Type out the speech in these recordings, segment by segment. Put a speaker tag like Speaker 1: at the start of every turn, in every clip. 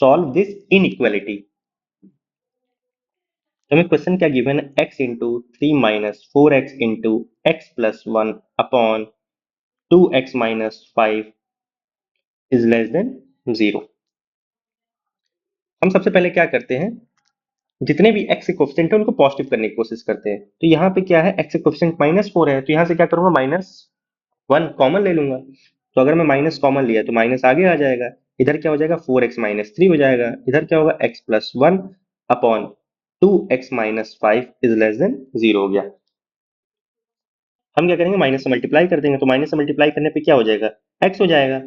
Speaker 1: Solve this inequality. तो हमें question क्या गिवन है, x into 3 - 4x into x plus 1 upon 2x minus 5 is less then 0। हम सबसे पहले क्या करते हैं, जितने भी x के कोफिशिएंट है उनको पॉजिटिव करने की कोशिश करते हैं। तो यहाँ पे क्या है, x के कोफिशिएंट -4 है, तो यहाँ से क्या करूंगा, -1 कॉमन ले लूंगा। तो अगर मैं माइनस कॉमन लिया तो माइनस आगे आ जाएगा, इधर क्या हो जाएगा 4x - 3 हो जाएगा, इधर क्या होगा x plus 1 upon 2x minus 5 is less then 0 हो गया। हम क्या करेंगे, माइनस से मल्टीप्लाई कर देंगे, तो माइनस से मल्टीप्लाई करने पे क्या हो जाएगा, x हो जाएगा,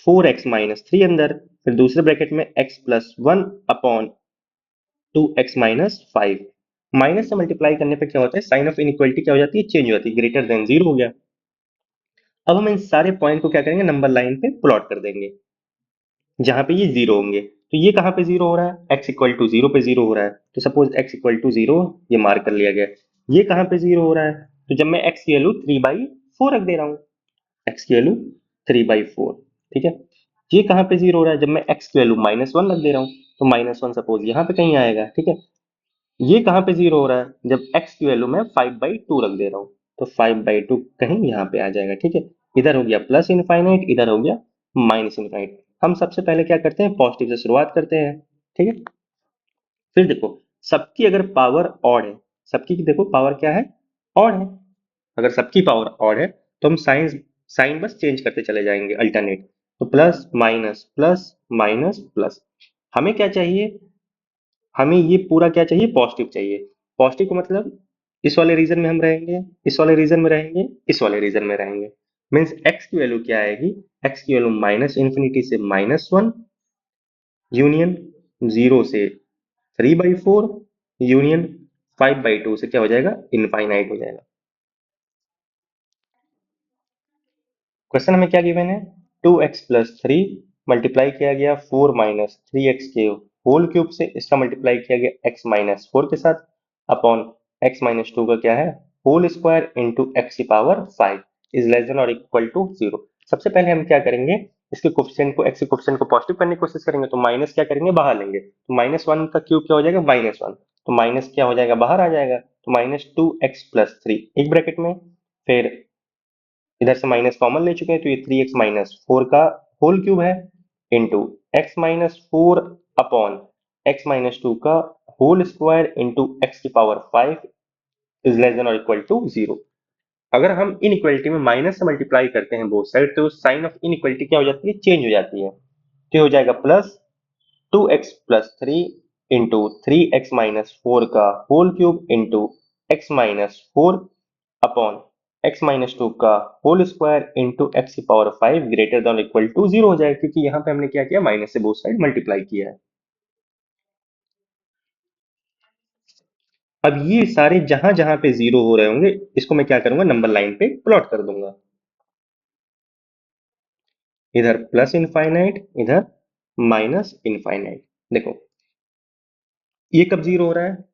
Speaker 1: 4x - 3 अंदर, फिर दूसरे ब्रैकेट में x plus 1 upon 2x minus 5। Minus से मल्टीप्लाई करने पे क्या होता है, साइन ऑफ इनइक्वालिटी क्या हो जाती है, चेंज हो जाती है, ग्रेटर देन 0 हो गया। अब हम इन सारे पॉइंट को क्या करेंगे, नंबर लाइन पे प्लॉट कर देंगे, जहां पे ये 0 होंगे। तो ये कहां पे 0 हो रहा है, x इक्वल टू 0 पे 0 हो रहा है, तो सपोज x इक्वल टू 0 ये मार्क कर लिया गया। ये कहां पे 0 हो रहा है, तो जब मैं x की वैल्यू 3/4 रख दे रहा हूँ, x की वैल्यू 3/4, ठीक है। ये कहां पे 0 हो रहा है, जब मैं x की वैल्यू -1 रख दे रहा हूँ, तो -1 सपोज यहाँ पे कहीं आएगा, ठीक है। ये कहां पे 0 हो रहा है, जब x की वैल्यू मैं 5/2 रख दे रहा हूँ, तो 5/2 कहीं यहाँ पे आ जाएगा, ठीक है। इधर हो गया प्लस इनफाइनाइट, इधर हो गया माइनस इनफाइनाइट। हम सबसे पहले क्या करते हैं, पॉजिटिव से शुरुआत करते हैं, ठीक है। फिर देखो, सबकी अगर पावर ऑड है, सबकी देखो पावर क्या है, ऑड है। अगर सबकी पावर ऑड है तो हम साइन बस चेंज करते चले जाएंगे, अल्टरनेट। तो plus minus plus minus plus. हमें क्या चाहिए, हमें ये पूरा क्या चाहिए, पॉजिटिव चाहिए। पॉजिटिव का मतलब इस वाले रीजन में हम रहेंगे, इस वाले रीजन में रहेंगे, इस वाले रीजन में रहेंगे। मीन्स x की वैल्यू क्या आएगी, x की वैल्यू -इन्फिनिटी से -1 यूनियन 0 से 3/4 यूनियन 5/2 से क्या हो जाएगा, इनफाइनाइट हो जाएगा। क्वेश्चन हमें क्या गिवन है, 2x प्लस 3 मल्टीप्लाई किया गया 4 माइनस 3x के होल क्यूब से, इसका मल्टीप्लाई किया गया x माइनस 4 के साथ अपॉन x माइनस 2 का क्या है, होल स्क्वायर इंटू x की पावर 5 इज लेस देन और इक्वल टू 0। सबसे पहले हम क्या करेंगे, इसके कोफिशिएंट को, x के कोफिशिएंट को पॉजिटिव करने की कोशिश करेंगे, तो माइनस क्या करेंगे, बाहर लेंगे, तो -1 का क्यूब क्या हो जाएगा, -1, तो माइनस क्या हो जाएगा, बाहर आ जाएगा, तो -2x प्लस 3 एक ब्रैकेट में, फिर इधर से माइनस कॉमन ले चुके हैं, तो ये 3x - 4 का होल क्यूब है इंटू x - 4 अपॉन x - 2 का होल स्क्वायर इंटू x की पावर 5 इज लेस देन और इक्वल टू 0। अगर हम इनइक्वालिटी में माइनस से मल्टीप्लाई करते हैं बोथ साइड, तो साइन ऑफ इनइक्वालिटी क्या हो जाती है, चेंज हो जाती है। तो हो जाएगा प्लस 2x+3 इंटू 3x - 4 का whole cube into x - 4 upon x - 2 का होल स्क्वायर इंटू x की power 5 greater than equal to 0 हो जाएगा, क्योंकि यहाँ पे हमने क्या किया, माइनस से बोथ साइड मल्टीप्लाई किया है। अब ये सारे जहां जहां पे 0 हो रहे होंगे, इसको मैं क्या करूंगा, नंबर लाइन पे प्लॉट कर दूंगा, इधर प्लस इनफाइनाइट, इधर माइनस इनफाइनाइट। देखो ये कब 0 हो रहा है,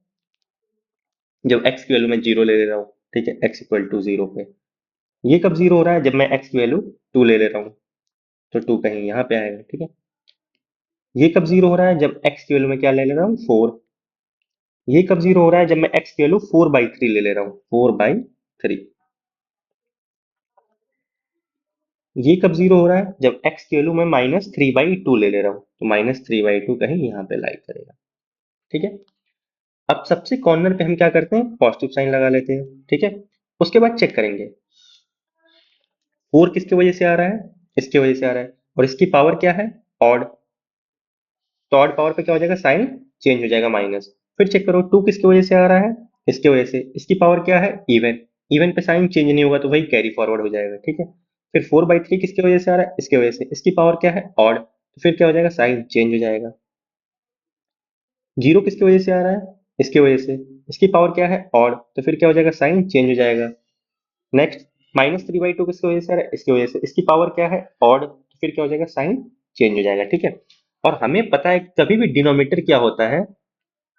Speaker 1: जब x की वैल्यू मैं 0 ले रहा हूँ, ठीक है, x इक्वल टू 0 पे। ये कब 0 हो रहा है, जब मैं x की वैल्यू 2 ले रहा हूँ, तो 2 कहीं यहाँ पे आएगा, ठीक है। ये कब 0 हो रहा है, जब x की वैल्यू मैं क्या ले रहा हूँ, 4। ये कब 0 हो रहा है, जब मैं x की वैल्यू 4/3 ले रहा हूँ, 4/3। ये कब 0 हो रहा है, जब x की वैल्यू मैं -3/2 ले रहा हूँ, तो -3/2 कहीं यहाँ पे लाई करेगा, ठीक है। अब सबसे कॉर्नर पे हम क्या करते हैं, पॉजिटिव साइन लगा लेते हैं, ठीक है। उसके बाद चेक करेंगे 4 किसकी वजह से आ रहा है, इसकी वजह से आ रहा है, और इसकी पावर क्या है, ऑड। तो ऑड पावर पे क्या हो जाएगा, साइन चेंज हो जाएगा, माइनस। फिर चेक करो 2 किसकी वजह से आ रहा है, इसकी वजह से, इसकी पावर क्या है, इवन। इवन पे साइन चेंज नहीं होगा, तो वही कैरी फॉरवर्ड हो जाएगा, ठीक है। फिर 4/3 किसकी वजह से आ रहा है, इसकी वजह से, इसकी पावर क्या है, ऑड, तो फिर क्या हो जाएगा, साइन चेंज हो जाएगा। 0 किसकी वजह से आ रहा है, इसकी वजह से, इसकी पावर क्या है, ऑड, तो फिर क्या हो जाएगा, साइन चेंज हो जाएगा। नेक्स्ट -3/2 किसकी वजह से आ रहा है, इसकी वजह से, इसकी पावर क्या है, ऑड, तो फिर क्या हो जाएगा, साइन चेंज हो जाएगा, ठीक है। और हमें पता है कभी भी डिनोमिनेटर क्या होता है,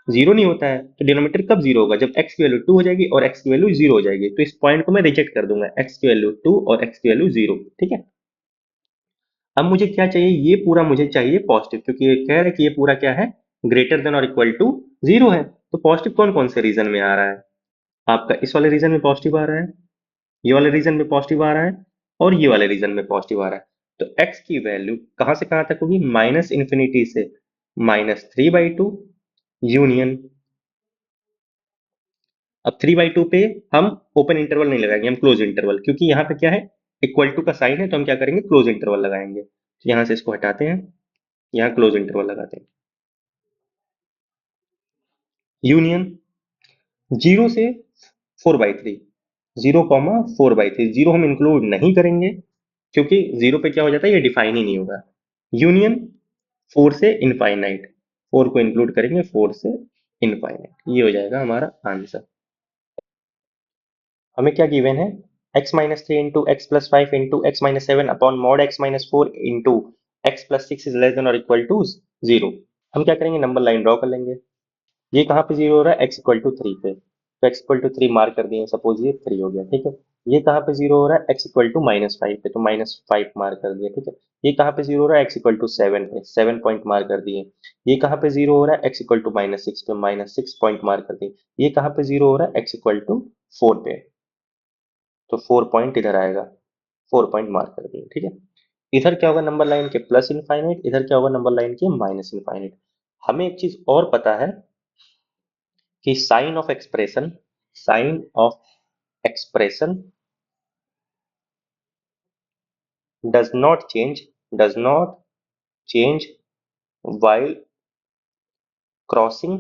Speaker 1: 0 नहीं होता है। तो डिनोमिनेटर कब 0 होगा, जब x की वैल्यू 2 हो जाएगी और x की वैल्यू 0 हो जाएगी। तो इस पॉइंट को मैं रिजेक्ट कर दूंगा, x की वैल्यू 2 और x की वैल्यू 0, ठीक है। अब मुझे क्या चाहिए, ये पूरा मुझे चाहिए पॉजिटिव, क्योंकि ये कह रहा है कि ये पूरा क्या है, ग्रेटर देन और इक्वल टू 0 है। तो पॉजिटिव कौन कौन से रीजन में आ रहा है, आपका इस वाले रीजन में पॉजिटिव आ रहा है, ये वाले रीजन में पॉजिटिव आ रहा है, और ये वाले रीजन में पॉजिटिव आ रहा है। तो x की वैल्यू कहां से कहां तक होगी, माइनस इन्फिनिटी से -3/2 यूनियन। अब 3/2 पे हम ओपन इंटरवल नहीं लगाएंगे, हम क्लोज इंटरवल, क्योंकि यहाँ पे क्या है, इक्वल टू का साइन है, तो हम क्या करेंगे, क्लोज इंटरवल लगाएंगे। तो यहाँ से इसको हटाते हैं, यहाँ क्लोज इंटरवल लगाते हैं, यूनियन 0 से 4/3, 0,4/3, 0 हम इंक्लूड नहीं करेंगे, क्योंकि 0 पे क्या हो जाता है, ये डिफाइन ही नहीं होगा। यूनियन 4 से इनफाइनाइट, 4 को इंक्लूड करेंगे, 4 से इनफाइनाइट, ये हो जाएगा हमारा आंसर। हमें क्या गिवन है, x-3 into x plus 5 into x minus 7 upon mod x-4 into x plus 6 is less than और इक्वल टू 0। हम क्या करेंगे, नंबर लाइन ड्रॉ कर लेंगे। ये कहाँ पे 0 हो रहा है, x इक्वल टू 3 पे, तो x इक्वल टू 3 मार्क कर दिए, सपोज ये 3 हो गया, ठीक है। ये कहाँ पे 0 हो रहा है, x इक्वल टू -5 पे, तो -5 मार्क कर दिया, ठीक है। ये कहाँ पे 0 हो रहा है, x इक्वल टू 7 पे, 7 पॉइंट मार्क कर दिए। ये कहाँ पे 0 हो रहा है, x इक्वल टू -6 पे, -6 पॉइंट मार्क कर दिए। ये कहाँ पे 0 हो रहा है, x इक्वल टू 4 पे, तो 4 पॉइंट इधर आएगा, 4 पॉइंट मार्क कर दिए, ठीक है। इधर क्या होगा नंबर लाइन के, प्लस इनफाइनाइट, इधर क्या होगा नंबर लाइन के, माइनस इनफाइनाइट। हमें एक चीज और पता है कि sign of expression does not change, does not change while crossing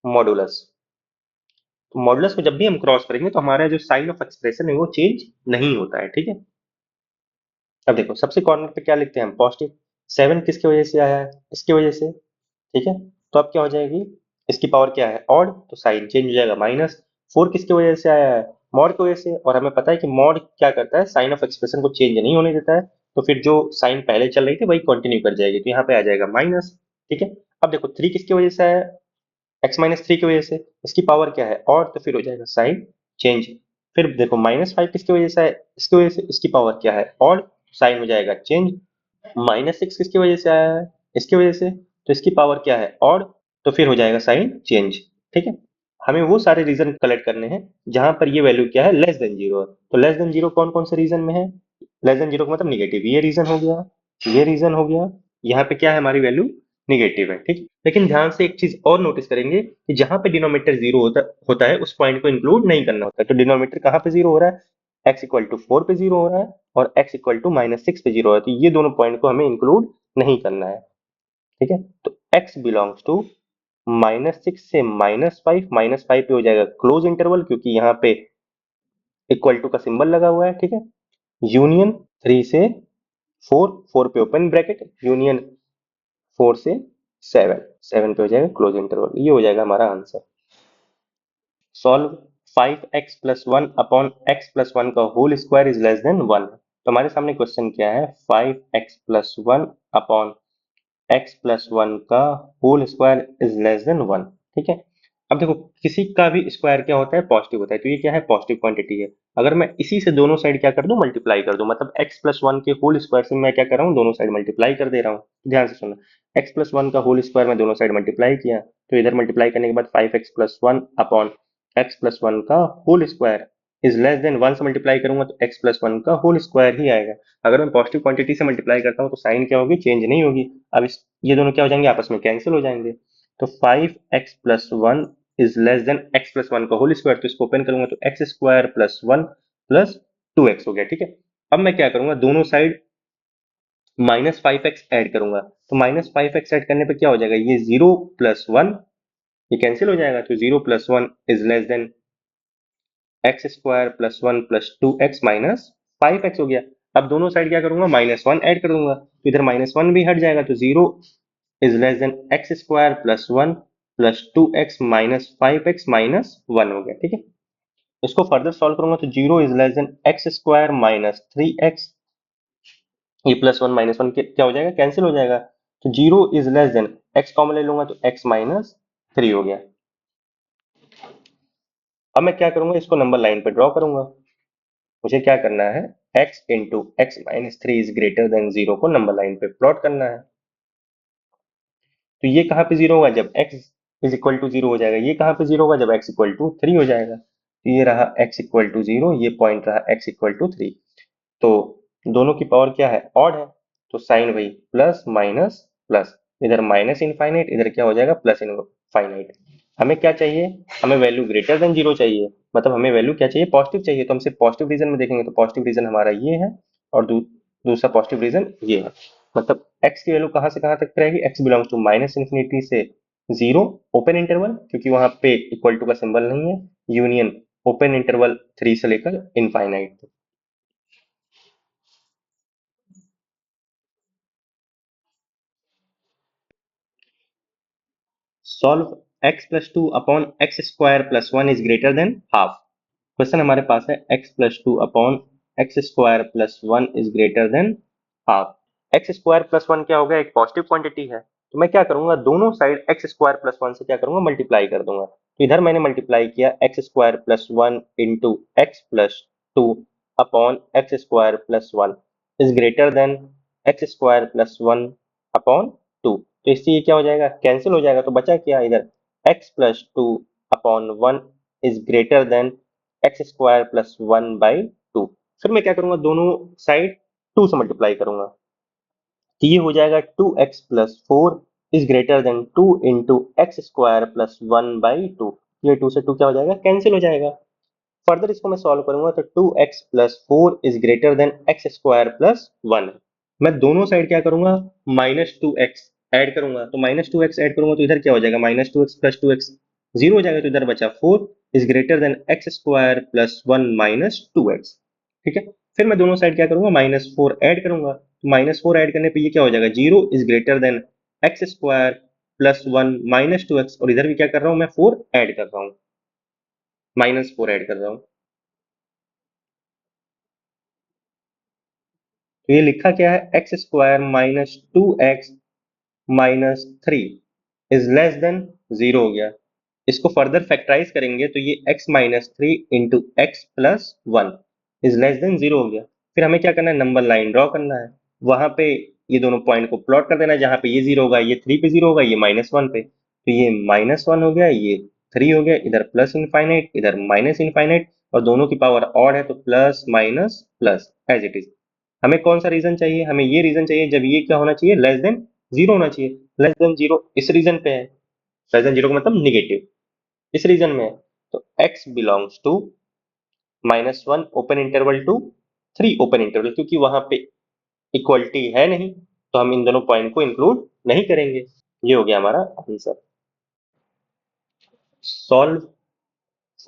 Speaker 1: modulus. तो मॉडुलस को जब भी हम क्रॉस करेंगे तो हमारा जो साइन ऑफ एक्सप्रेशन है वो चेंज नहीं होता है, ठीक है। अब देखो सबसे कॉर्नर पे क्या लिखते हैं हम, पॉजिटिव 7 किसकी वजह से आया है, इसकी वजह से, ठीक है। तो अब क्या हो जाएगी, इसकी पावर क्या है, ऑड, तो साइन चेंज हो जाएगा। -4 किसकी वजह से आया है, मॉड की वजह से, और हमें पता है कि मॉड क्या करता है, साइन ऑफ एक्सप्रेशन को चेंज नहीं होने देता है, तो फिर जो साइन पहले चल रही थी वही कंटिन्यू कर जाएगी, तो यहाँ पे आ जाएगा माइनस, ठीक है। अब देखो 3 किसकी वजह से आया है, x-3 की वजह से, इसकी पावर क्या है, और, तो फिर हो जाएगा साइन चेंज। फिर देखो -5 किसकी वजह से है, इसकी वजह से, इसकी पावर क्या है, और, साइन हो जाएगा चेंज। -6 किसकी वजह से आया है, इसकी वजह से, तो इसकी पावर क्या है, और, तो फिर हो जाएगा साइन चेंज, ठीक है। हमें वो सारे रीजन कलेक्ट करने हैं जहां पर ये वैल्यू क्या है, लेस देन जीरो है। तो लेस देन जीरो कौन कौन से रीजन में है, लेस देन जीरो का मतलब निगेटिव, ये रीजन हो गया, ये रीजन हो गया, यहाँ पे क्या है, हमारी वैल्यू निगेटिव है, ठीक। लेकिन ध्यान से एक चीज और नोटिस करेंगे कि जहां पे डिनोमिनेटर जीरो होता है उस पॉइंट को इंक्लूड नहीं करना होता है। तो डिनोमिनेटर कहाँ पे जीरो हो रहा है, x इक्वल टू 4 पे जीरो हो रहा है, और x इक्वल टू -6 पे जीरो है, तो ये दोनों पॉइंट को हमें इंक्लूड नहीं करना है, ठीक है। तो x बिलोंग्स टू -6 से -5, -5 पे हो जाएगा क्लोज इंटरवल, क्योंकि यहाँ पे इक्वल टू का सिंबल लगा हुआ है, ठीक है। यूनियन 3 से 4, 4 पे ओपन ब्रैकेट, यूनियन 4 से 7, 7 पे हो जाएगा क्लोज इंटरवल, ये हो जाएगा हमारा answer. Solve 5x plus 1 upon x plus 1 का whole square is less than 1। तो हमारे सामने क्वेश्चन क्या है, 5x plus 1 upon x plus 1 का whole square is less than 1, ठीक है। अब देखो किसी का भी स्क्वायर क्या होता है, पॉजिटिव होता है, तो ये क्या है, पॉजिटिव क्वांटिटी है। अगर मैं इसी से दोनों साइड क्या कर दूं, मल्टीप्लाई कर दूं, मतलब x प्लस 1 के होल स्क्वायर से मैं क्या कर रहा हूँ, दोनों साइड मल्टीप्लाई कर दे रहा हूँ। ध्यान से सुनना, x प्लस 1 का होल स्क्वायर में दोनों साइड मल्टीप्लाई किया, तो इधर मल्टीप्लाई करने के बाद 5x plus 1 upon x plus 1 का whole square is less than 1 से मल्टीप्लाई करूंगा तो x प्लस 1 का होल स्क्वायर ही आएगा। अगर मैं पॉजिटिव क्वांटिटी से मल्टीप्लाई करता हूँ तो साइन क्या होगी, चेंज नहीं होगी। अब ये दोनों क्या हो जाएंगे, आपस में कैंसिल हो जाएंगे। तो 5x plus 1 is less then x plus 1 का होल स्क्वायर, तो इसको ओपन करूंगा तो x square plus 1 plus 2x हो गया, ठीक है। अब मैं क्या करूंगा, दोनों साइड -5x ऐड करूंगा, तो -5x ऐड करने पे क्या हो जाएगा, ये 0 प्लस 1, ये कैंसिल हो जाएगा, तो 0 plus 1 is less than x square plus 1 plus 2x minus 5x हो गया। अब दोनों साइड क्या करूंगा, -1 ऐड कर दूंगा, तो इधर -1 भी हट जाएगा, तो 0 is less than x square plus 1 plus 2x minus 5x minus 1 हो गया, ठीक है। इसको फर्दर सॉल्व करूंगा तो 0 is less than x square minus 3x, ये प्लस 1 माइनस 1 क्या हो जाएगा, कैंसिल हो जाएगा, तो 0 is less then x common ले लूंगा तो x माइनस 3 हो गया। अब मैं क्या करूंगा, इसको नंबर लाइन पे ड्रॉ करूंगा। मुझे क्या करना है, x into x minus three is greater than 0 को नंबर लाइन पे प्लॉट करना है। तो ये कहाँ पे जीरो होगा, जब x is equal to zero हो जाएगा। ये कहाँ पे जीरो होगा, जब x इक्वल टू थ्री हो जाएगा। तो ये रहा x इक्वल टू जीरो, ये पॉइंट रहा x इक्वल टू थ्री। तो दोनों की पावर क्या है, ऑड है। तो साइन वही प्लस माइनस प्लस, इधर माइनस इनफाइनाइट, इधर क्या हो जाएगा प्लस इनफाइनाइट। हमें क्या चाहिए, हमें वैल्यू ग्रेटर देन जीरो चाहिए, मतलब हमें वैल्यू क्या चाहिए, पॉजिटिव चाहिए। तो हम सिर्फ पॉजिटिव रीजन में देखेंगे, तो पॉजिटिव रीजन हमारा ये है और दूसरा पॉजिटिव रीजन ये है। मतलब x की वैल्यू कहाँ से कहाँ तक रहेगी, x belongs to minus infinity से जीरो ओपन इंटरवल, क्योंकि वहां पे इक्वल टू का सिंबल नहीं है, यूनियन ओपन इंटरवल थ्री से लेकर infinite. Solve x plus two upon x square plus one is greater than half. Question हमारे पास है x plus two upon x square plus one is greater than half. X square plus one क्या होगा, एक positive quantity है। तो मैं क्या करूंगा, दोनों side x square plus one से क्या करूंगा, मल्टीप्लाई कर दूंगा। तो इधर मैंने मल्टीप्लाई किया x square plus one into x plus two upon x square plus one is greater than x square plus one upon two. तो इससे ये क्या हो जाएगा, कैंसिल हो जाएगा। तो बचा क्या इधर, x plus two upon one is greater than x square plus one by to. फिर मैं क्या करूंगा, दोनों साइड टू से मल्टीप्लाई करूंगा। तो ये हो जाएगा two x plus four is greater than two into x square plus one by two. ये टू से टू क्या हो जाएगा, कैंसिल हो जाएगा। फर्दर इसको मैं सॉल्व करूंगा तो two x plus four is greater than x square plus one. मैं दोनों साइड क्या करूंगा, माइनस टू एक्स एड करूंगा। तो माइनस टू एक्स एड करूंगा तो इधर क्या हो जाएगा, minus two x plus to x zero हो जाएगा। तो इधर बचा four is greater than x square plus one minus two x. ठीक है, फिर मैं दोनों साइड क्या करूंगा, माइनस फोर एड करूंगा। तो माइनस फोर एड करने पे ये क्या हो जाएगा, zero is greater than x square plus one minus two x. और इधर भी क्या कर रहा हूँ, मैं फोर ऐड कर रहा हूँ, माइनस फोर ऐड कर रहा हूँ। तो ये लिखा क्या है, x square minus two x minus three is less than zero हो गया। इसको फर्दर फैक्टराइज करेंगे तो ये x minus three into x plus one is less than zero हो गया। फिर हमें क्या करना है, नंबर लाइन ड्रॉ करना है। वहां पे ये दोनों पॉइंट को प्लॉट कर देना है, जहां पे ये जीरो होगा, ये थ्री पे जीरो होगा, ये माइनस वन पे। तो ये माइनस वन हो गया, ये थ्री हो गया, इधर प्लस इनफाइनाइट, इधर माइनस इनफाइनाइट, और दोनों की पावर ऑड है तो plus minus plus as it is. हमें कौन सा रीजन चाहिए, हमें ये रीजन चाहिए जब ये क्या होना चाहिए, लेस देन जीरो होना चाहिए। लेस देन जीरो इस रीजन पे है, लेस देन जीरो का मतलब निगेटिव, इस रीजन में है। तो x belongs to minus one open interval to three open interval, क्योंकि वहां पे इक्वलिटी है नहीं तो हम इन दोनों पॉइंट को इंक्लूड नहीं करेंगे। ये हो गया हमारा आंसर। सॉल्व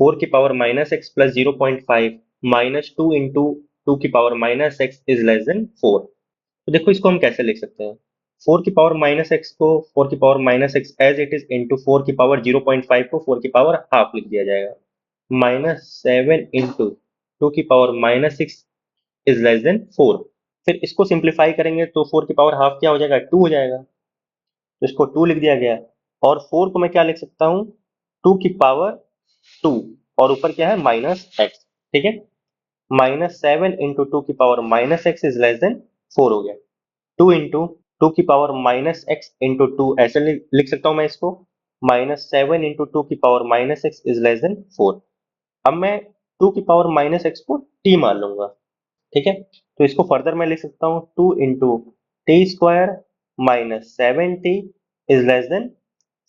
Speaker 1: फोर की power minus x plus zero point five minus two into two की power minus x is less than four. तो देखो इसको हम कैसे लिख सकते हैं, फोर की पावर माइनस एक्स को फोर की power minus x as it is into four की पावर जीरो पॉइंट फाइव को फोर की पावर हाफ लिख दिया जाएगा। माइनस सेवन इंटू टू की power minus six is less than four. फिर इसको सिंप्लीफाई करेंगे तो फोर की पावर हाफ क्या हो जाएगा, टू हो जाएगा। तो इसको टू लिख दिया गया। और फोर को मैं क्या लिख सकता हूँ, टू की पावर टू, और ऊपर क्या है माइनस एक्स। ठीक है, माइनस सेवन इंटू टू की power minus x is less than four हो गया। टू इंटू टू की power minus x into two ऐसे लिख सकता हूँ मैं इसको, माइनस सेवन इंटू टू की power minus x is less than four. अब मैं टू की पावर माइनस एक्स को टी मान लूंगा। ठीक है, तो इसको फर्दर मैं लिख सकता हूँ two into T square minus seven T is less than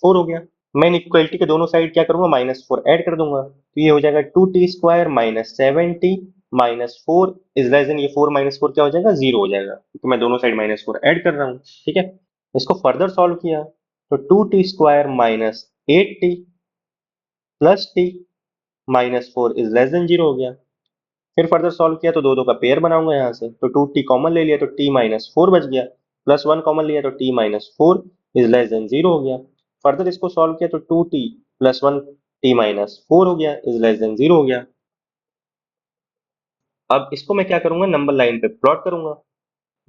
Speaker 1: four हो गया। मैं इक्वलिटी के दोनों साइड क्या करूंगा, माइनस फोर ऐड कर दूंगा। तो ये हो जाएगा two t square minus seven t minus four is less than, ये फोर माइनस फोर क्या हो जाएगा, जीरो हो जाएगा, क्योंकि मैं दोनों साइड माइनस फोर ऐड कर रहा हूँ। ठीक है, इसको फर्दर सॉल्व किया तो two t square minus eight t plus t minus four is less than zero हो गया। फिर फर्दर सॉल्व किया तो दो दो का पेयर बनाऊंगा यहाँ से, तो टू टी कॉमन ले लिया तो टी माइनस फोर बच गया, प्लस वन कॉमन लिया तो t minus four is less than zero हो गया। फर्दर इसको सॉल्व किया तो two t plus one t minus four हो गया इज लेस देन जीरो हो गया। अब इसको मैं क्या करूंगा, नंबर लाइन पे प्लॉट करूंगा।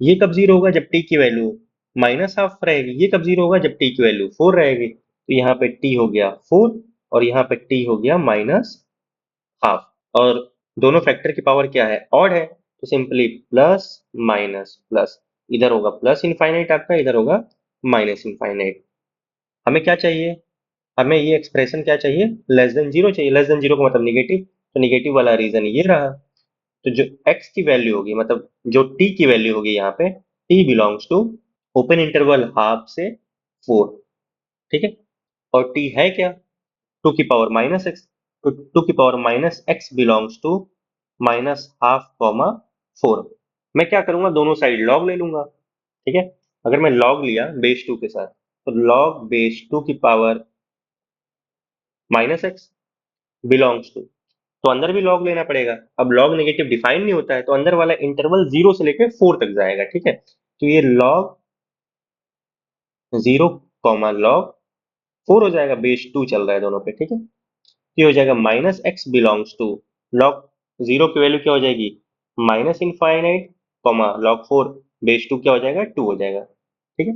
Speaker 1: ये कब जीरो होगा, जब टी की वैल्यू माइनस हाफ रहेगी। ये कब जीरो होगा, जब टी की वैल्यू फोर रहेगी। तो यहाँ पे टी हो गया फोर और यहाँ पे टी हो गया माइनस हाफ, और दोनों फैक्टर की पावर क्या है, ऑड है। तो सिंपली प्लस माइनस प्लस, इधर होगा प्लस इनफाइनाइट आपका, इधर होगा माइनस इनफाइनाइट। हमें क्या चाहिए, हमें ये एक्सप्रेशन क्या चाहिए, लेस देन जीरो चाहिए। लेस देन जीरो का मतलब निगेटिव, तो निगेटिव वाला रीजन ये रहा। तो जो x की वैल्यू होगी, मतलब जो t की वैल्यू होगी यहाँ पे, t belongs to open interval half से 4, ठीक है। और t है क्या, टू की पावर माइनस एक्स, तो टू की power minus x belongs to minus half comma 4। मैं क्या करूंगा, दोनों साइड लॉग ले लूंगा, ठीक है। अगर मैं लॉग लिया बेस 2 के साथ, तो लॉग बेस 2 की power minus x belongs to, तो अंदर भी लॉग लेना पड़ेगा। अब लॉग नेगेटिव डिफाइन नहीं होता है, तो अंदर वाला इंटरवल 0 से लेकर 4 तक जाएगा, ठीक है। तो ये लॉग 0 कॉमा लॉग 4 हो जाएगा, बेस 2 चल रहा है दोनों पे, ठीक है। ये हो जाएगा minus x belongs to log 0 की वैल्यू क्या हो जाएगी, minus infinite comma log 4, base 2 क्या हो जाएगा, 2 हो जाएगा, ठीक है।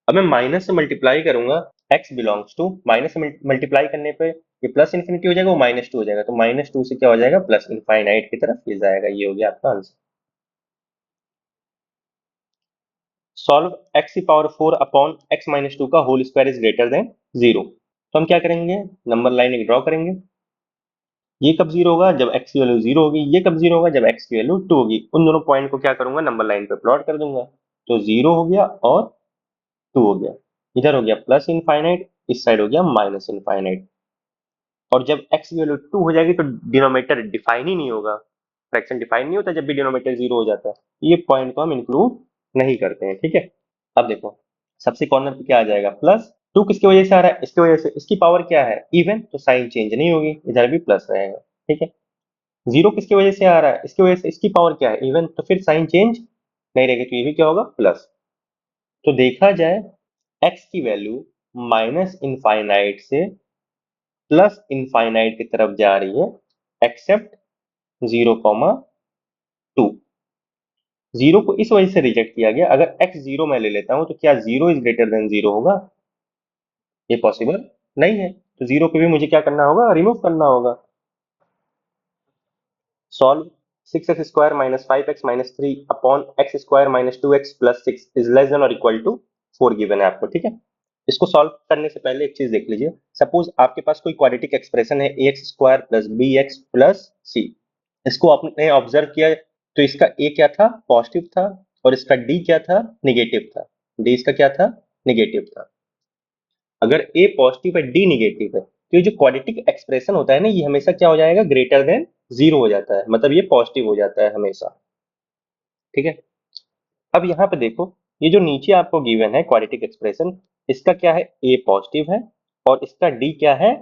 Speaker 1: अब मैं माइनस से मल्टीप्लाई करूंगा, x बिलोंग्स टू, माइनस से मल्टीप्लाई करने पे ये प्लस इन्फिनिटी हो जाएगा, वो माइनस 2 हो जाएगा, तो माइनस 2 से क्या हो जाएगा, प्लस इनफाइनाइट की तरफ ये जाएगा। ये हो गया आपका आंसर। सॉल्व x की पावर 4 अपॉन x माइनस 2 का whole square is greater than 0। तो हम क्या करेंगे, नंबर लाइन एक ड्रॉ करेंगे। ये कब जीरो होगा, जब x की वैल्यू 0 होगी। ये कब जीरो होगा, जब x की वैल्यू 2 होगी। उन दोनों पॉइंट को क्या करूंगा, नंबर लाइन पे प्लॉट कर दूंगा। तो 0 हो गया और 2 हो गया। इधर हो गया प्लस इनफाइनाइट, इस साइड हो गया माइनस इनफाइनाइट। और जब x की वैल्यू 2 हो जाएगी तो डिनोमिनेटर डिफाइन ही नहीं होगा। फ्रैक्शन डिफाइन नहीं होता जब भी डिनोमिनेटर 0 हो जाता है। ये पॉइंट को हम इंक्लूड नहीं करते हैं, ठीक है। अब देखो, सबसे कॉर्नर पे क्या आ जाएगा, प्लस 2 किसकी वजह से आ रहा है, इसकी वजह से। इसकी पावर क्या है, इवन, तो साइन चेंज नहीं होगी, इधर भी प्लस रहेगा, ठीक है। 0 किसकी वजह से आ रहा है, इसकी वजह से। इसकी पावर क्या है, इवन, तो फिर साइन चेंज नहीं रहेगी, तो ये भी क्या होगा, प्लस। तो देखा जाए, x की वैल्यू माइनस इनफाइनाइट से प्लस इनफाइनाइट की तरफ जा रही है, एक्सेप्ट 0,2। 0 को इस वजह से रिजेक्ट किया गया, अगर x 0 मैं ले लेता हूं तो क्या 0 इज ग्रेटर देन 0 होगा, ये पॉसिबल नहीं है। तो 0 को भी मुझे क्या करना होगा, रिमूव करना होगा। Solve 6x square minus 5x minus 3 upon x square minus 2x plus 6 is less than और इक्वल टू 4 गिवन है आपको, ठीक है। इसको सॉल्व करने से पहले एक चीज देख लीजिए। सपोज आपके पास कोई क्वाड्रेटिक एक्सप्रेशन है, A x square plus B x plus C. इसको आपने ऑब्जर्व किया, तो इसका ए क्या था, पॉजिटिव था, और इसका डी क्या था, निगेटिव था। डी इसका क्या था, निगेटिव था। अगर ए पॉजिटिव है, डी निगेटिव है, तो ये जो क्वाड्रेटिक एक्सप्रेशन होता है ना, ये हमेशा क्या हो जाएगा, ग्रेटर देन 0 हो जाता है, मतलब ये पॉजिटिव हो जाता है हमेशा, ठीक है। अब यहाँ पे देखो, ये जो नीचे आपको गिवन है क्वाड्रेटिक एक्सप्रेशन, इसका क्या है, ए पॉजिटिव है और इसका डी क्या है,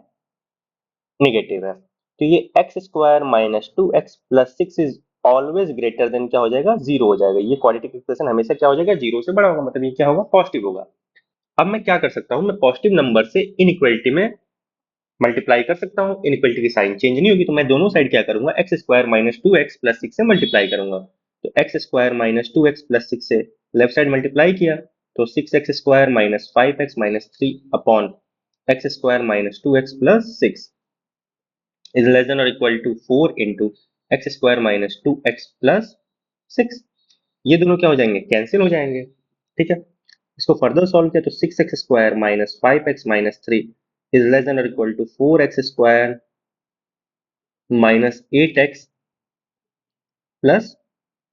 Speaker 1: निगेटिव है। तो ये x square minus 2x plus 6 is always greater than क्या हो जाएगा, 0 हो जाएगा। ये क्वाड्रेटिक एक्सप्रेशन हमेशा क्या हो जाएगा, 0 से बड़ा होगा, मतलब ये क्या होगा, पॉजिटिव होगा। अब मैं क्या कर सकता हूँ, मैं पॉजिटिव नंबर से इनइक्वालिटी में मल्टीप्लाई कर सकता हूँ। इनइक्वालिटी की साइन चेंज नहीं होगी, तो मैं दोनों साइड क्या करूंगा, x square minus 2x plus 6 से मल्टीप्लाई करूंगा। तो x square minus 2x plus 6 से लेफ्ट साइड मल्टीप्लाई किया, तो 6x square minus 5x minus 3 upon x square minus 2x plus 6 is less than or equal to 4 into x square minus 2x plus 6। ये दोनों क्या हो जाएंगे, cancel हो जाएंगे, ठीक है। इसको फर्दर सॉल्व किया तो 6x square minus 5x minus 3 is less than और equal to 4x square minus 8x plus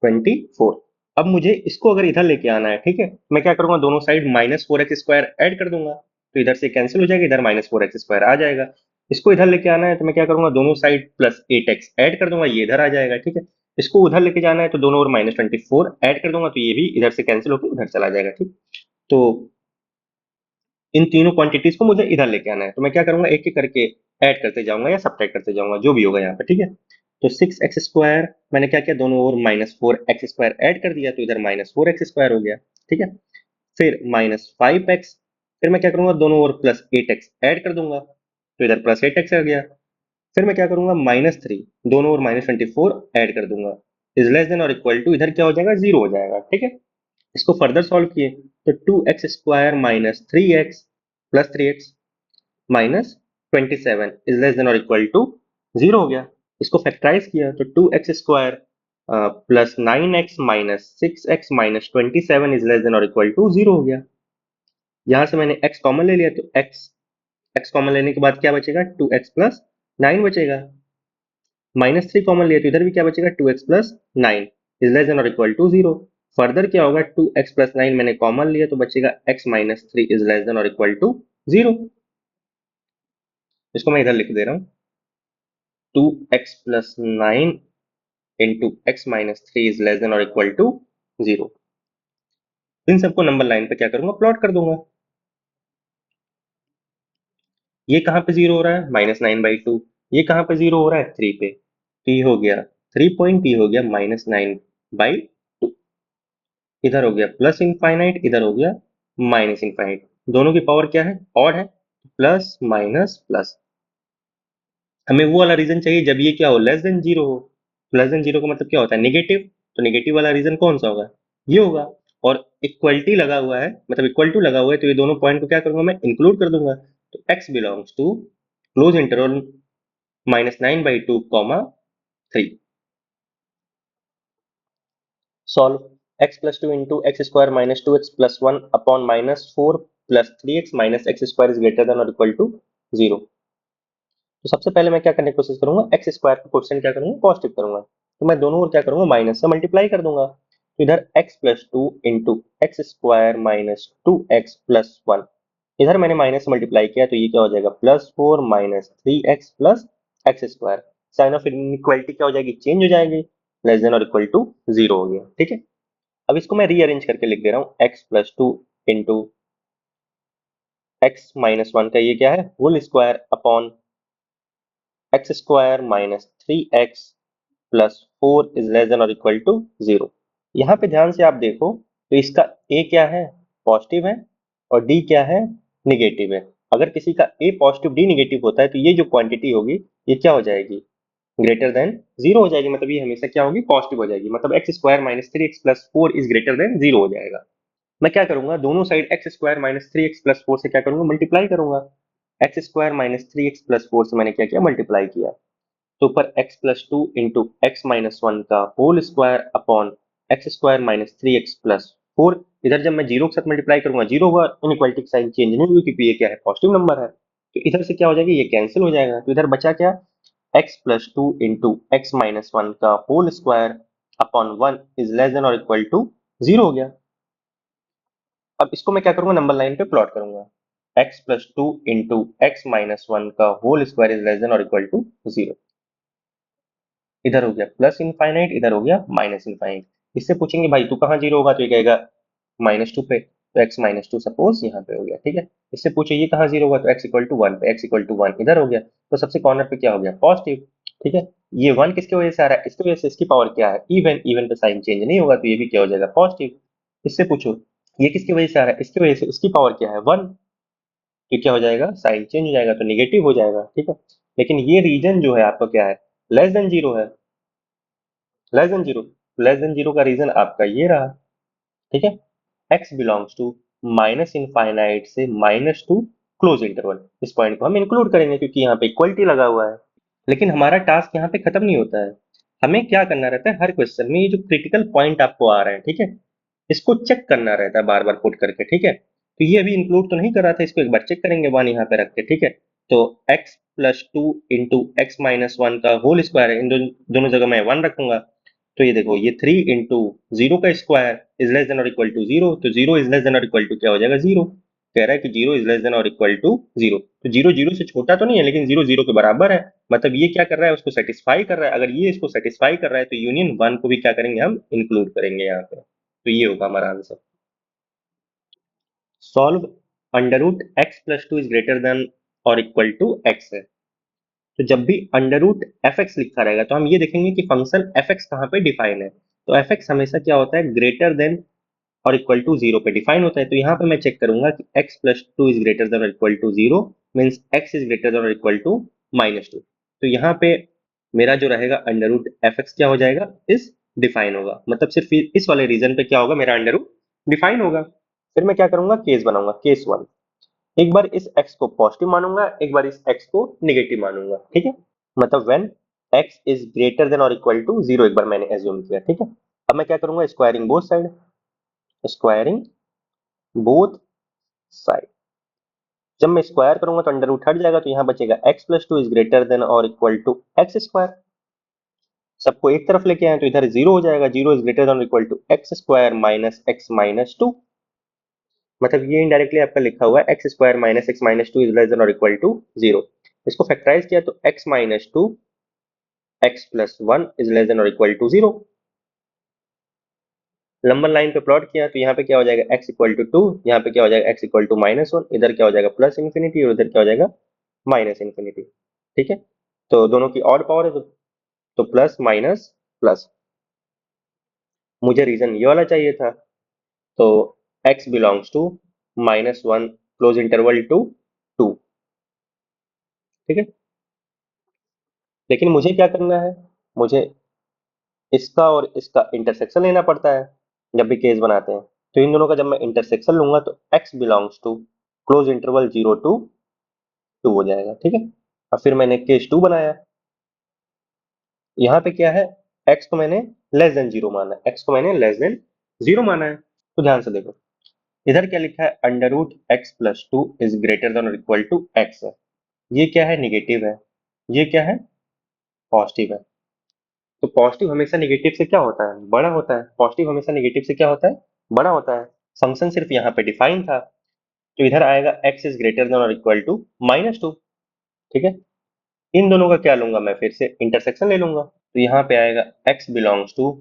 Speaker 1: 24। अब मुझे इसको अगर इधर लेके आना है, ठीक है, मैं क्या करूंगा, दोनों side minus 4x square add कर दूंगा, तो इधर से कैंसिल हो जाएगा, इधर माइनस 4x स्क्वायर आ जाएगा। इसको इधर लेके आना है तो मैं क्या करूंगा, दोनों साइड प्लस 8x ऐड कर दूंगा, ये इधर आ जाएगा, ठीक है। इसको उधर लेके जाना है तो दोनों ओर माइनस 24 ऐड कर दूंगा, तो ये भी इधर से कैंसिल होकर उधर चला जाएगा, ठीक। तो इन तीनों क्वांटिटीज को मुझे इधर लेके आना है, तो मैं क्या करूंगा, एक एक करके ऐड करते जाऊंगा या सब्ट्रैक्ट करते जाऊंगा, जो भी होगा यहाँ पे, ठीक है। तो 6x स्क्वायर मैंने क्या किया, दोनों ओर माइनस 4x स्क्वायर ऐड कर दिया, तो इधर माइनस 4x स्क्वायर हो गया, ठीक है। फिर माइनस 5x, फिर मैं क्या करूंगा, दोनों ओर प्लस 8x ऐड कर दूंगा, तो इधर प्लस 8x आ गया। फिर मैं क्या करूंगा, माइनस 3, दोनों ओर माइनस 24 ऐड कर दूंगा, इज लेस देन और इक्वल टू, इधर क्या हो जाएगा, 0 हो जाएगा, ठीक है। इसको फर्दर सॉल्व किए तो 2x square minus 3x plus 3x minus 27 is less than और इक्वल टू 0 हो गया। इसको फैक्टराइज किया तो 2x square plus 9x minus 6x minus 27 is less than और इक्वल टू 0 हो गया। यहां से मैंने x कॉमन ले लिया, तो x कॉमन लेने के बाद क्या बचेगा, 2x प्लस 9 बचेगा। माइनस 3 कॉमन लिया तो इधर भी क्या बचेगा, 2x plus 9 is less than और इक्वल टू 0। फर्दर क्या होगा, 2x प्लस 9 मैंने कॉमन लिया तो बचेगा x minus 3 is less than और इक्वल टू 0। इसको मैं इधर लिख दे रहा हूँ, 2x plus 9 into x minus 3 is less than और इक्वल टू 0। इन सबको नंबर लाइन पे क्या करूंगा, प्लॉट कर दूंगा। ये कहां पे 0 हो रहा है, -9/2। ये कहां पे 0 हो रहा है, 3 पे। तो ये हो गया 3 पॉइंट, ये हो गया -9/2। इधर हो गया प्लस इनफाइनाइट, इधर हो गया माइनस इनफाइनाइट। दोनों की पावर क्या है, ऑड है, प्लस माइनस प्लस। हमें वो वाला रीजन चाहिए जब ये क्या हो, लेस देन 0 हो। लेस देन 0 का मतलब क्या होता है, नेगेटिव। तो नेगेटिव वाला रीजन कौन सा होगा, ये होगा। और इक्वलिटी लगा हुआ है, मतलब इक्वल टू लगा हुआ है, तो ये दोनों पॉइंट को क्या करूंगा, मैं इंक्लूड कर दूंगा। तो x belongs to close interval -9/2 comma 3। Solve x plus 2 into x square minus 2x plus 1 upon -4 plus 3x minus x square is greater than और इक्वल टू 0। तो सबसे पहले मैं क्या करने की कोशिश करूंगा, एक्स स्क्वायर का कोएफिशिएंट क्या करूंगा, पॉजिटिव करूंगा। तो मैं दोनों ओर क्या करूंगा, माइनस से मल्टीप्लाई कर दूंगा। तो इधर x plus 2 into x square minus 2x plus 1, इधर मैंने माइनस से मल्टीप्लाई किया तो ये क्या हो जाएगा, +4 minus 3x plus x square. Sign of inequality क्या हो जाएगी, चेंज हो जाएगी, लेस देन और इक्वल टू 0 हो गया। ठीक है, अब इसको मैं रीअरेंज करके लिख दे रहा हूँ, x plus 2 into x minus 1 का ये क्या है, whole square upon x square minus 3x plus 4 is less than और इक्वल टू 0। यहाँ पे ध्यान से आप देखो तो इसका a क्या है, पॉजिटिव है, और d क्या है, निगेटिव है। अगर किसी का a पॉजिटिव d निगेटिव होता है तो ये जो क्वांटिटी होगी ये क्या हो जाएगी, ग्रेटर देन 0 हो जाएगी। मतलब ये हमेशा क्या होगी, पॉजिटिव हो जाएगी। मतलब x square minus 3x plus 4 is greater than 0 हो जाएगा। मैं क्या करूंगा, दोनों side x square minus 3x plus 4 से क्या करूंगा, मल्टीप्लाई करूंगा। X square minus 3x plus 4 से मैंने क्या किया, मल्टीप्लाई किया। तो ऊपर x plus 2 into x minus 1 का whole square upon x square minus 3x plus 4। इधर जब मैं जीरो के साथ मल्टीप्लाई करूंगा, जीरो हुआ, इनइक्वालिटी की साइन चेंज नहीं हुई क्योंकि ये क्या है, पॉजिटिव नंबर है। तो इधर से क्या हो जाएगा, ये कैंसिल हो जाएगा। तो इधर बचा क्या, x plus 2 into x minus 1 का whole square upon 1 is less than और इक्वल टू 0 हो गया। अब इसको मैं क्या करूंगा, नंबर लाइन पे प्लॉट करूंगा, x plus 2 into x minus 1 का whole square is less than और इक्वल टू 0। इधर हो गया प्लस इनफाइनाइट, इधर हो गया माइनस इनफाइनाइट। इससे पूछेंगे भाई तू कहाँ 0 होगा, तो ये कहेगा -2 पे, तो x -2 सपोज यहाँ पे हो गया। ठीक है, इससे पूछे ये कहाँ 0 होगा, तो x इक्वल टू 1 पे, x इक्वल टू 1 इधर हो गया। तो सबसे कॉर्नर पे क्या हो गया, पॉजिटिव। ठीक है, ये 1 किसके वजह से आ रहा है, इसकी वजह से, इसकी पावर क्या है, इवन, इवन पे साइन चेंज नहीं होगा तो ये भी क्या हो जाएगा, पॉजिटिव। इससे पूछो ये किसकी वजह से आ रहा है, इसकी वजह से, उसकी पावर क्या है, 1, तो क्या हो जाएगा, साइन चेंज हो जाएगा तो निगेटिव हो जाएगा। ठीक है, लेकिन ये रीजन जो है आपका क्या है, लेस देन 0 है, लेस देन 0। लेस देन 0 का रीजन आपका ये रहा। ठीक है, x belongs to minus infinite से माइनस टू क्लोज इंटरवल। इस पॉइंट को हम इंक्लूड करेंगे क्योंकि यहाँ पे इक्वलिटी लगा हुआ है। लेकिन हमारा टास्क यहाँ पे खत्म नहीं होता है। हमें क्या करना रहता है, हर क्वेश्चन में ये जो क्रिटिकल पॉइंट आपको आ रहा है, ठीक है, इसको चेक करना रहता है बार बार पुट करके। ठीक है, तो ये अभी इंक्लूड तो नहीं कर रहा था, इसको एक बार चेक करेंगे, वन यहाँ पे रख के। ठीक है, तो x plus 2 into x minus 1 का होल स्क्वायर है, इन दोनों जगह मैं 1 रखूंगा। तो ये देखो, ये 3 इंटू 0 का स्क्वायर इज लेस देन और इक्वल टू 0। तो 0 इज लेस देन और इक्वल टू क्या हो जाएगा, 0। कह रहा है कि 0 इज लेस देन और इक्वल टू 0। तो 0 0 से छोटा तो नहीं है, लेकिन 0 0 के बराबर है। मतलब ये क्या कर रहा है, उसको सेटिस्फाई कर रहा है। अगर ये इसको सेटिस्फाई कर रहा है तो यूनियन 1 को भी क्या करेंगे, हम इंक्लूड करेंगे यहाँ पे। तो ये होगा हमारा answer. Solve under root x plus 2 is greater than और इक्वल टू एक्स है। तो जब भी अंडर रूट एफ एक्स लिखा रहेगा तो हम ये देखेंगे कि फंक्शन एफ एक्स कहाँ पे डिफाइन है। तो एफ एक्स हमेशा क्या होता है, ग्रेटर देन और इक्वल टू 0 पे डिफाइन होता है। तो यहाँ पे मैं चेक करूंगा कि x plus 2 is greater than और equal to 0 means x is greater than और इक्वल टू -2। तो यहाँ पे मेरा जो रहेगा अंडर रूट एफ एक्स क्या हो जाएगा, इस डिफाइन होगा। मतलब सिर्फ इस वाले रीजन पे क्या होगा, मेरा अंडर रूट डिफाइन होगा। फिर मैं क्या करूंगा, केस बनाऊंगा, केस 1। एक बार इस x को पॉजिटिव मानूंगा, एक बार इस x को निगेटिव मानूंगा। ठीक है, मतलब when x is greater than और इक्वल टू 0 एक बार मैंने एज्यूम किया, ठीक है। अब मैं क्या करूंगा, squaring both side, squaring both side. जब मैं स्क्वायर करूंगा तो अंडर रूट हट जाएगा, तो यहाँ बचेगा x plus two is greater than और इक्वल टू एक्स स्क्वायर। सबको एक तरफ लेके आए तो इधर जीरो हो जाएगा, जीरो इज ग्रेटर देन और equal to x square minus x minus two. मतलब ये इनडायरेक्टली आपका लिखा हुआ है x square minus x minus two is less than और इक्वल टू 0। इसको फैक्टराइज किया तो x minus two x plus one is less than और इक्वल टू 0। लंबन लाइन पे प्लॉट किया तो यहाँ पे क्या हो जाएगा, x इक्वल टू टू, यहाँ पे क्या हो जाएगा x equal to minus one, इधर क्या हो जाएगा प्लस इन्फिनिटी और इधर क्या हो जाएगा माइनस इन्फिनिटी, ठीक है। तो दोनों की ऑड पावर है तो प्लस माइनस प्लस। मुझे रीजन ये वाला चाहिए था, तो x belongs to minus one close interval to two, ठीक है। लेकिन मुझे क्या करना है, मुझे इसका और इसका इंटरसेक्शन लेना पड़ता है जब भी केस बनाते हैं। तो इन दोनों का जब मैं इंटरसेक्शन लूंगा तो x belongs to close interval 0 to 2 हो जाएगा, ठीक है। अब फिर मैंने केस 2 बनाया, यहाँ पे क्या है, x को मैंने लेस देन 0 माना है, x को मैंने लेस देन 0 माना है। तो ध्यान से देखो, इधर क्या लिखा है, under root x plus two is greater than और इक्वल टू एक्स है। ये क्या है, निगेटिव है, ये क्या है, पॉजिटिव है। तो पॉजिटिव हमेशा निगेटिव से क्या होता है, बड़ा होता है। पॉजिटिव हमेशा निगेटिव से क्या होता है, बड़ा होता है। फंक्शन सिर्फ यहाँ पे डिफाइन था, तो इधर आएगा x इज ग्रेटर देन और इक्वल टू माइनस टू, ठीक है। इन दोनों का क्या लूंगा मैं, फिर से इंटरसेक्शन ले लूंगा, तो यहाँ पे आएगा x belongs to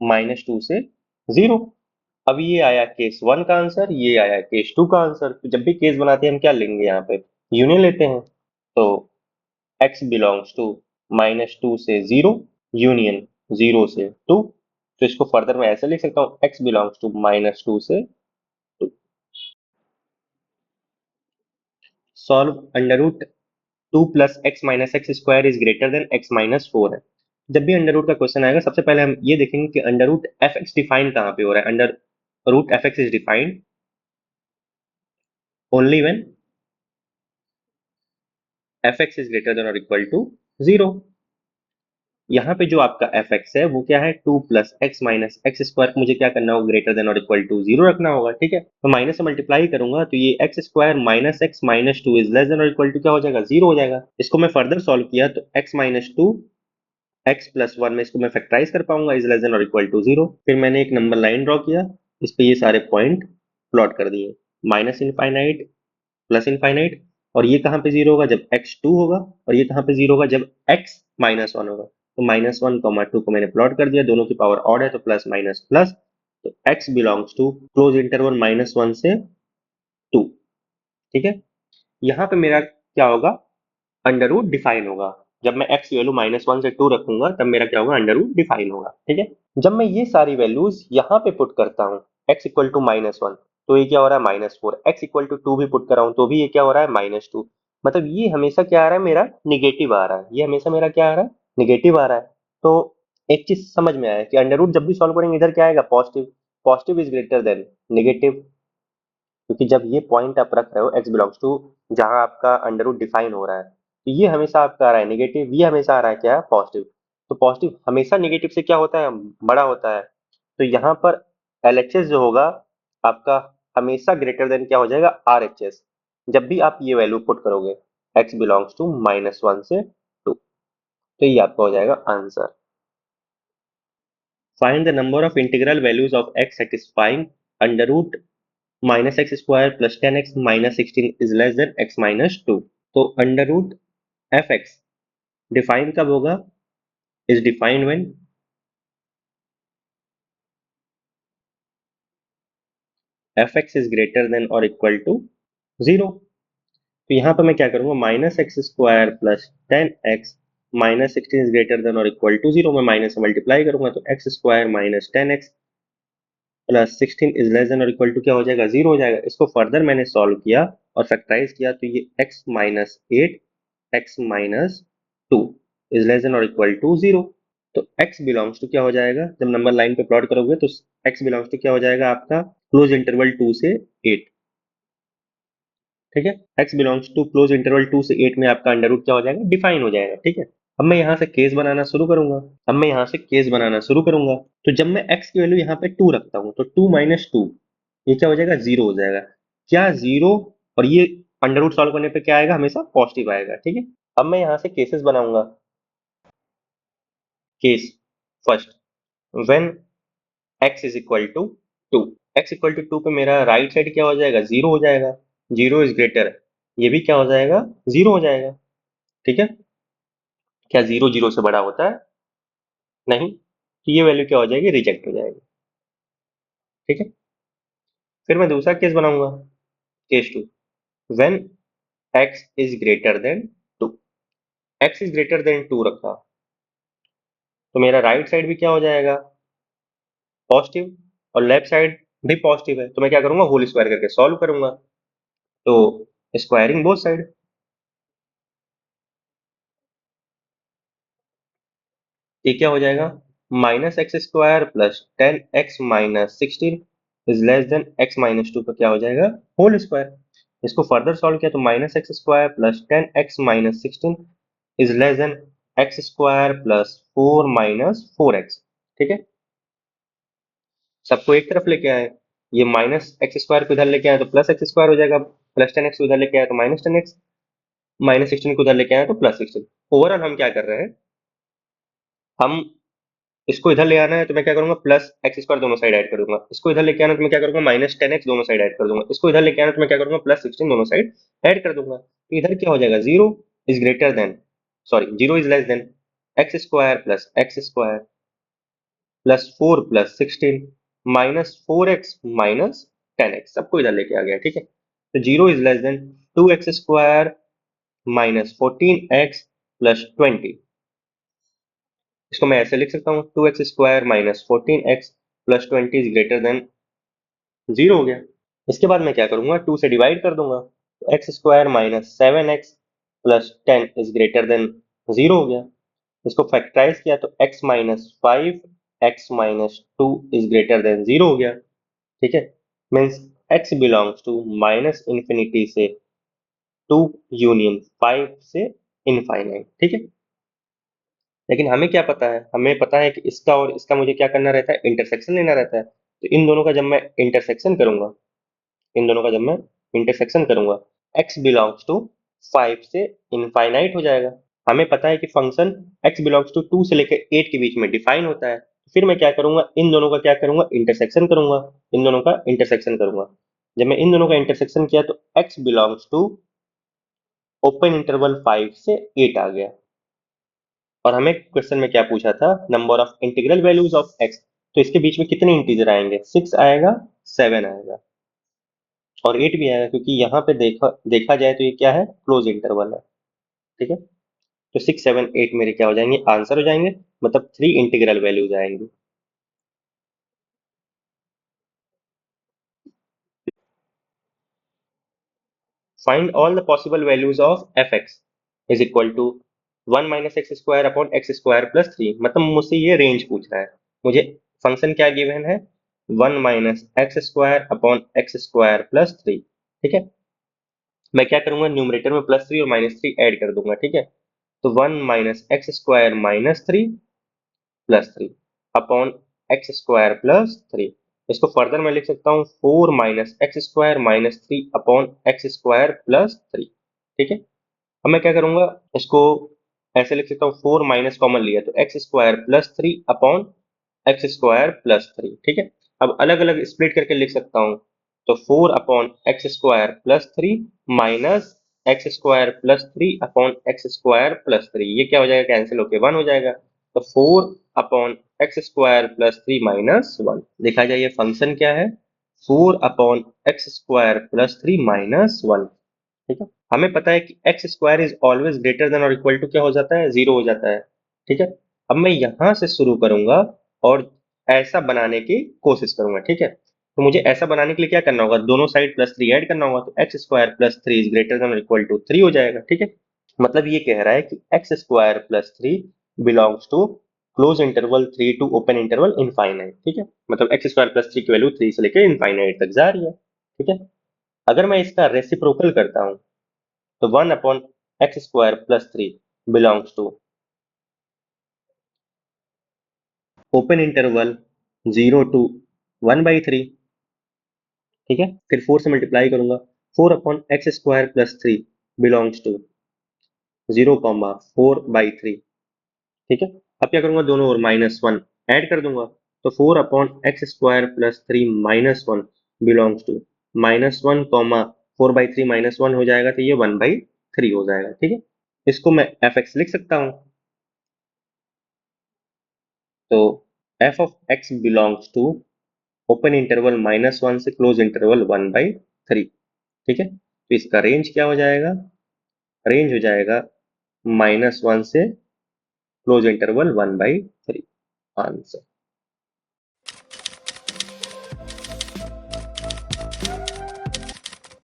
Speaker 1: minus two से 0। अब ये आया केस 1 का आंसर, ये आया केस 2 का आंसर। तो जब भी केस बनाते हैं हम क्या लेंगे, यहाँ पे यूनियन लेते हैं। तो x belongs to minus two से 0 यूनियन 0 से 2। तो इसको फर्दर मैं ऐसे लिख सकता हूँ, x belongs to minus two से 2। Solve under root two plus x minus x square is greater than x minus four है। जब भी अंडर रूट का क्वेश्चन आएगा, सबसे पहले हम ये देखेंगे कि under root F x define कहाँ पे हो रहा है। Under root F x is defined only when F x is greater than और इक्वल टू 0। यहाँ पे जो आपका एफ एक्स है वो क्या है, to plus x minus x square को मुझे क्या करना होगा, ग्रेटर देन और इक्वल टू 0 रखना होगा, ठीक है। तो माइनस से मल्टीप्लाई करूंगा तो ये x square minus x minus two is less than और इक्वल टू क्या हो जाएगा, 0 हो जाएगा। इसको मैं फर्दर सॉल्व किया तो x minus two x plus one में इसको मैं फैक्टराइज कर पाऊंगा, इज लेस देन और इक्वल टू 0। फिर मैंने एक नंबर लाइन ड्रॉ किया, इस पे ये सारे पॉइंट प्लॉट कर दिए, माइनस इनफाइनाइट प्लस इनफाइनाइट। और ये कहाँ पे 0 होगा, जब x 2 होगा, और ये कहाँ पे 0 होगा, जब x माइनस वन होगा। तो माइनस वन कॉमा टू को मैंने प्लॉट कर दिया, दोनों की पावर ऑड है तो प्लस माइनस प्लस। तो x belongs to close interval minus one से 2, ठीक है। यहाँ पे मेरा क्या होगा, अंडर रूट डिफाइन होगा। जब मैं x की वैल्यू माइनस वन से 2 रखूंगा तब मेरा क्या होगा, अंडर रूट डिफाइन होगा, ठीक है। जब मैं ये सारी वैल्यूज यहाँ पे पुट करता हूँ, x equal to minus one, तो ये क्या हो रहा है minus four. X equal to two भी पुट कर रहा हूँ तो भी ये क्या हो रहा है, माइनस टू। मतलब ये हमेशा क्या आ रहा है, मेरा निगेटिव आ रहा है, ये हमेशा मेरा क्या आ रहा है, निगेटिव आ रहा है। तो एक चीज समझ में आया कि अंडर रूट जब भी सॉल्व करेंगे इधर क्या आएगा, positive. Positive is greater then negative, क्योंकि जब ये पॉइंट आप रख रहे हो x बिलोंग्स टू जहां आपका अंडर रूट डिफाइन हो रहा है, तो ये हमेशा आपका आ रहा है नेगेटिव, ये हमेशा आ रहा है क्या, पॉजिटिव। तो पॉजिटिव हमेशा नेगेटिव से क्या होता है, बड़ा होता है। तो यहाँ पर LHS जो होगा आपका, हमेशा ग्रेटर देन क्या हो जाएगा, RHS, जब भी आप ये वैल्यू पुट करोगे, x belongs to minus one से 2। तो ये आपका हो जाएगा answer. Find the number of integral values of x satisfying under root minus x square plus ten x minus sixteen is less than x minus two. तो under root F x define कब होगा, is defined when F x is greater than और equal to 0। तो यहाँ पर मैं क्या करूंगा, minus x square plus ten x minus sixteen is greater than और इक्वल टू 0। मैं माइनस से मल्टीप्लाई करूंगा तो x square minus ten x plus sixteen is less than और इक्वल टू क्या हो जाएगा, 0 हो जाएगा। इसको फर्दर मैंने सॉल्व किया और फैक्टराइज किया तो ये x minus eight x minus two is less than और इक्वल टू 0। तो x बिलोंग्स टू क्या हो जाएगा, जब नंबर लाइन पे प्लॉट करोगे तो x बिलोंग्स टू क्या हो जाएगा आपका, क्लोज इंटरवल 2 से 8, ठीक है। x belongs to close interval 2 से 8 में आपका अंडर रूट क्या हो जाएगा, डिफाइन हो जाएगा, ठीक है। अब मैं यहाँ से केस बनाना शुरू करूंगा। तो जब मैं x की वैल्यू यहाँ पे 2 रखता हूँ तो 2 माइनस 2 ये क्या हो जाएगा, 0 हो जाएगा। क्या 0? और ये अंडर रूट सॉल्व करने पे क्या आएगा, हमेशा पॉजिटिव आएगा, ठीक है। अब मैं यहाँ से केसेस बनाऊंगा। Case first, when x is equal to 2, x equal to 2 पे मेरा राइट साइड क्या हो जाएगा, 0 हो जाएगा। 0 इज ग्रेटर, ये भी क्या हो जाएगा, 0 हो जाएगा, ठीक है। क्या 0 0 से बड़ा होता है? नहीं, तो ये वैल्यू क्या हो जाएगी, रिजेक्ट हो जाएगी, ठीक है। फिर मैं दूसरा केस बनाऊंगा, case 2, when x is greater then 2, x is greater then 2 रखा तो मेरा राइट साइड भी क्या हो जाएगा, पॉजिटिव, और लेफ्ट साइड भी पॉजिटिव है, तो मैं क्या करूंगा, होल स्क्वायर करके सॉल्व करूंगा। तो स्क्वायरिंग बोथ साइड, ये क्या हो जाएगा, minus x square plus 10x minus 16 is less then x minus 2 का क्या हो जाएगा, होल स्क्वायर। इसको फर्दर सॉल्व किया तो minus x square plus 10x minus 16 is less than x square plus 4 minus 4x, ठीक है। सबको एक तरफ लेके आए, ये माइनस एक्स स्क्वायर को इधर लेके आए तो प्लस एक्स स्क्वायर हो जाएगा, प्लस 10x को इधर लेके आए तो माइनस 10x, माइनस 16 को उधर लेके आए तो प्लस 16। ओवरऑल हम क्या कर रहे हैं, हम इसको इधर ले आना है तो मैं क्या करूंगा, प्लस एक्स स्क्वायर दोनों साइड ऐड कर दूंगा। इसको इधर लेके आना तो मैं क्या करूंगा, माइनस 10x दोनों साइड ऐड कर दूंगा। इसको इधर लेके आना तो मैं क्या करूंगा, प्लस 16 दोनों साइड ऐड कर दूंगा। तो इधर क्या हो जाएगा, 0 is greater then, sorry 0 is less than x square plus 4 plus 16 minus 4x minus 10x, सबको इधर लेके आ गया, ठीक है। तो 0 is less then 2x square minus 14x plus 20, इसको मैं ऐसे लिख सकता हूँ, 2x square minus 14x plus 20 is greater than 0 हो गया। इसके बाद मैं क्या करूंगा, 2 से डिवाइड कर दूंगा, तो x square minus 7x plus 10 is greater than 0 हो गया। इसको फैक्टराइज किया तो x minus 5 x minus 2 is greater than 0 हो गया, ठीक है। Means x belongs to minus infinity से 2 यूनियन 5 से इनफाइनाइट, ठीक है। लेकिन हमें क्या पता है, हमें पता है कि इसका और इसका मुझे क्या करना रहता है, इंटरसेक्शन लेना रहता है। तो इन दोनों का जब मैं इंटरसेक्शन करूंगा, x बिलोंग्स टू 5 से इनफाइनाइट हो जाएगा। हमें पता है कि फंक्शन x बिलोंग्स टू 2 से लेकर 8 के बीच में डिफाइन होता है। फिर मैं क्या करूंगा, इन दोनों का क्या करूंगा, इंटरसेक्शन करूंगा। जब मैं इन दोनों का इंटरसेक्शन किया तो x belongs to open interval 5 से 8 आ गया। और हमें क्वेश्चन में क्या पूछा था, number of integral values of x, तो इसके बीच में कितने इंटीजर आएंगे, 6 आएगा, 7 आएगा और 8 भी आएगा, क्योंकि यहाँ पे देखा देखा जाए तो ये क्या है, क्लोज इंटरवल है, ठीक है। तो 6 7 8 मेरे क्या हो जाएंगे, आंसर हो जाएंगे, मतलब 3 इंटीग्रल वैल्यूज आएंगी। Find all the possible values of f x is equal to 1 minus x square upon x square plus 3, मतलब मुझसे ये रेंज पूछ रहा है। मुझे फंक्शन क्या गिवन है, 1 minus x square upon x square plus 3, ठीक है। मैं क्या करूंगा, न्यूमरेटर में प्लस 3 और माइनस 3 ऐड कर दूंगा, ठीक है। तो 1 minus x square minus 3 plus 3 upon x square plus 3, इसको फर्दर मैं लिख सकता हूँ 4 minus x square minus 3 upon x square plus 3, ठीक है। अब मैं क्या करूंगा, इसको ऐसे लिख सकता हूँ, 4 माइनस कॉमन लिया तो x square plus 3 upon x square plus 3, ठीक है। अब अलग अलग स्प्लिट करके लिख सकता हूँ, तो 4 upon x square plus 3 minus x square plus 3 upon x square plus 3, ये क्या हो जाएगा, कैंसिल होके 1 हो जाएगा। तो 4 upon x square plus 3 minus 1, देखा जाए ये फंक्शन क्या है, 4 upon x square plus 3 minus 1, ठीक है। हमें पता है कि x square is always greater than और इक्वल टू क्या हो जाता है, 0 हो जाता है, ठीक है। अब मैं यहां से शुरू करूंगा और ऐसा बनाने की कोशिश करूंगा, ठीक है। तो मुझे ऐसा बनाने के लिए क्या करना होगा, दोनों साइड प्लस 3 ऐड करना होगा, तो x square plus 3 is greater than और इक्वल टू 3 हो जाएगा, ठीक है। मतलब ये कह रहा है कि x square plus 3 belongs to close interval 3 to open interval infinite, ठीक है। मतलब एक्स स्क्वायर प्लस 3 की वैल्यू 3 से लेकर इनफाइनाइट तक जा रही है, ठीक है। अगर मैं इसका रेसिप्रोकल करता हूं तो 1 upon x square plus 3 belongs to open interval 0 to 1/3, ठीक है। फिर 4 से मल्टीप्लाई करूंगा, 4/x² + 3 बिलोंग्स टू 0, 4/3, ठीक है। अब क्या करूंगा, दोनों ओर -1 ऐड कर दूंगा, तो 4/x² + 3 -1 बिलोंग्स टू -1, 4/3 -1 हो जाएगा, तो ये 1/3 हो जाएगा, ठीक है। इसको मैं fx लिख सकता हूं, तो f of x belongs to open interval -1 से क्लोज इंटरवल 1/3, ठीक है। तो इसका रेंज क्या हो जाएगा, रेंज हो जाएगा -1 से क्लोज इंटरवल 1/3, आंसर।